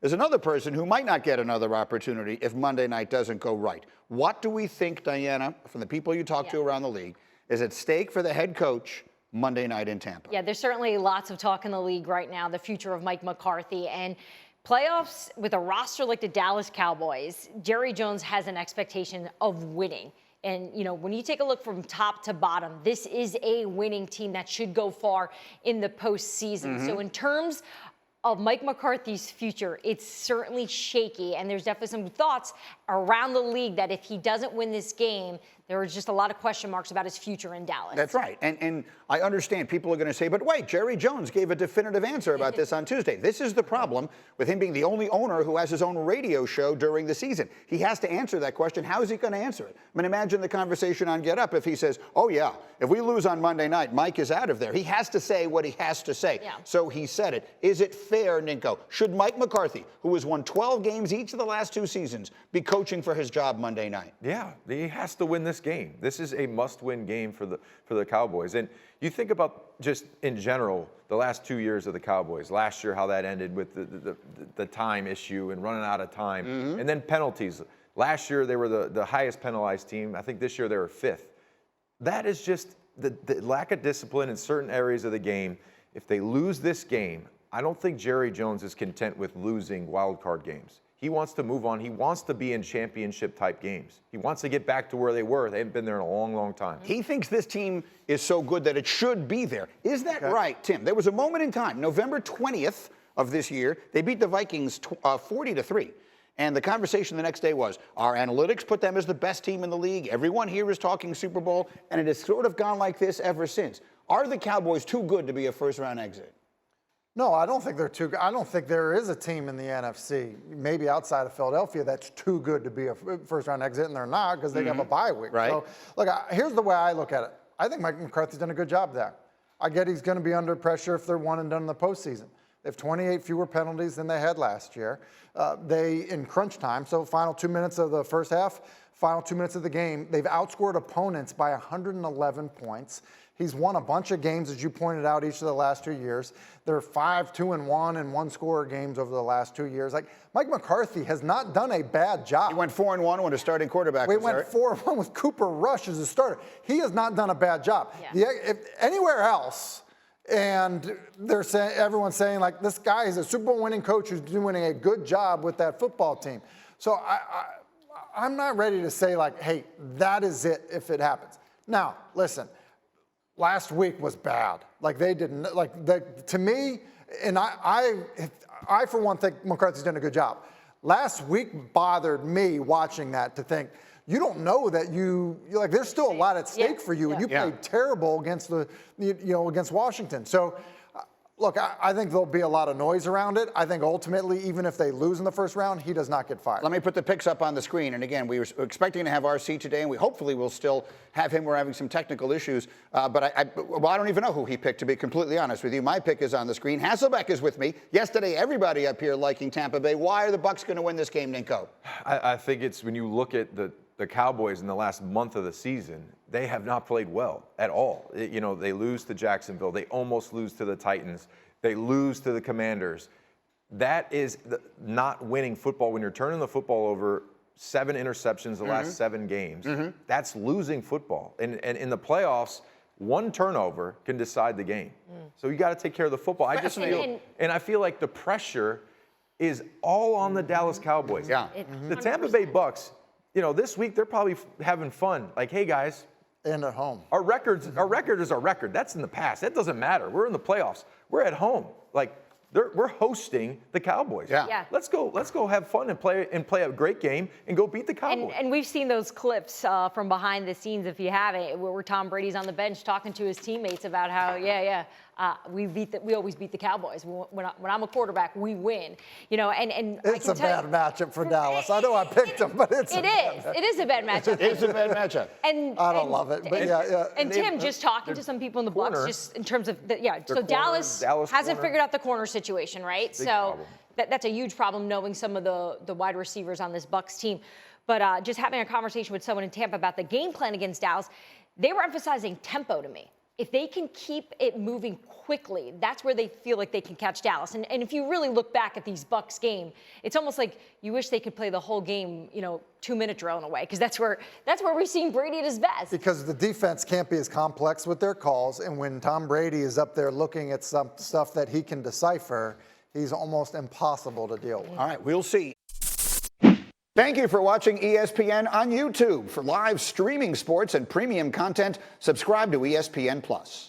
There's another person who might not get another opportunity if Monday night doesn't go right. What do we think, Diana, from the people you talk to around the league, is at stake for the head coach Monday night in Tampa? Yeah, there's certainly lots of talk in the league right now, the future of Mike McCarthy. And playoffs with a roster like the Dallas Cowboys, Jerry Jones has an expectation of winning. And, you know, when you take a look from top to bottom, this is a winning team that should go far in the postseason. So in terms of Mike McCarthy's future, it's certainly shaky. And there's definitely some thoughts around the league that if he doesn't win this game, there are just a lot of question marks about his future in Dallas. That's right. And I understand people are going to say, but wait, Jerry Jones gave a definitive answer about this on Tuesday. This is the problem with him being the only owner who has his own radio show during the season. He has to answer that question. How is he going to answer it? I mean, imagine the conversation on Get Up if he says, oh, yeah, if we lose on Monday night, Mike is out of there. He has to say what he has to say. Yeah. So he said it. Is it fair, Ninko? Should Mike McCarthy, who has won 12 games each of the last 2 seasons, be coaching for his job Monday night? Yeah, he has to win this game. This is a must-win game for the Cowboys. And you think about just in general the last 2 years of the Cowboys. Last year, how that ended with the time issue and running out of time, and then penalties. Last year they were the highest penalized team. I think this year they were 5th. That is just the lack of discipline in certain areas of the game. If they lose this game, I don't think Jerry Jones is content with losing wild card games. He wants to move on. He wants to be in championship-type games. He wants to get back to where they were. They haven't been there in a long, long time. He thinks this team is so good that it should be there. Is that right, Tim? There was a moment in time, November 20th of this year, they beat the Vikings 40-3. And the conversation the next day was, our analytics put them as the best team in the league. Everyone here is talking Super Bowl, and it has sort of gone like this ever since. Are the Cowboys too good to be a first-round exit? No, I don't think they're too good. I don't think there is a team in the NFC, maybe outside of Philadelphia, that's too good to be a first-round exit, and they're not because they have a bye week. Right. So, look, here's the way I look at it. I think Mike McCarthy's done a good job there. I get he's going to be under pressure if they're one and done in the postseason. They have 28 fewer penalties than they had last year. In crunch time, so final 2 minutes of the first half, final 2 minutes of the game, they've outscored opponents by 111 points. He's won a bunch of games, as you pointed out, each of the last 2 years. They're 5-2-1 in one-score games over the last 2 years. Like, Mike McCarthy has not done a bad job. He went 4-1 when a starting quarterback was went 4-1 with Cooper Rush as a starter. He has not done a bad job. Yeah. If anywhere else, and they're saying, everyone's saying, like, this guy is a Super Bowl winning coach who's doing a good job with that football team. So I'm not ready to say, like, hey, that is it if it happens. Now, listen. Last week was bad. Like, they didn't, like, to me, and I for one think McCarthy's done a good job. Last week bothered me watching that to think, you don't know that like, there's still a lot at stake for you, and you played terrible against against Washington. So, look, I think there'll be a lot of noise around it. I think ultimately, even if they lose in the first round, he does not get fired. Let me put the picks up on the screen. And again, we were expecting to have RC today, and we hopefully will still have him. We're having some technical issues. But I don't even know who he picked, to be completely honest with you. My pick is on the screen. Hasselbeck is with me. Yesterday, everybody up here liking Tampa Bay. Why are the Bucs going to win this game, Ninko? I think it's when you look at the Cowboys in the last month of the season, they have not played well at all. They lose to Jacksonville. They almost lose to the Titans. They lose to the Commanders. That is not winning football when you're turning the football over. 7 interceptions the last 7 games. That's losing football. And in the playoffs, 1 turnover can decide the game. So you got to take care of the football. I feel like the pressure is all on the Dallas Cowboys. Yeah. The Tampa Bay Bucks, this week they're probably having fun. Like, hey guys, and at home. Our record is our record. That's in the past. That doesn't matter. We're in the playoffs. We're at home. Like, we're hosting the Cowboys. Yeah. Let's go have fun and play a great game and go beat the Cowboys. And we've seen those clips from behind the scenes, if you haven't, where Tom Brady's on the bench talking to his teammates about how, we always beat the Cowboys. When I'm a quarterback, we win. And it's a bad matchup for Dallas. I know I picked them, but it is a bad matchup. It is a bad matchup. And I don't love it, but yeah. And Tim, just talking to some people in the Bucs, just in terms of so Dallas hasn't figured out the corner situation, right? So that's a huge problem, knowing some of the wide receivers on this Bucs team. But just having a conversation with someone in Tampa about the game plan against Dallas, they were emphasizing tempo to me. if they can keep it moving quickly, that's where they feel like they can catch Dallas. And if you really look back at these Bucs game, it's almost like you wish they could play the whole game, 2-minute drill in a way, because that's where we've seen Brady at his best. Because the defense can't be as complex with their calls, and when Tom Brady is up there looking at some stuff that he can decipher, he's almost impossible to deal with. All right, we'll see. Thank you for watching ESPN on YouTube. For live streaming sports and premium content, subscribe to ESPN+.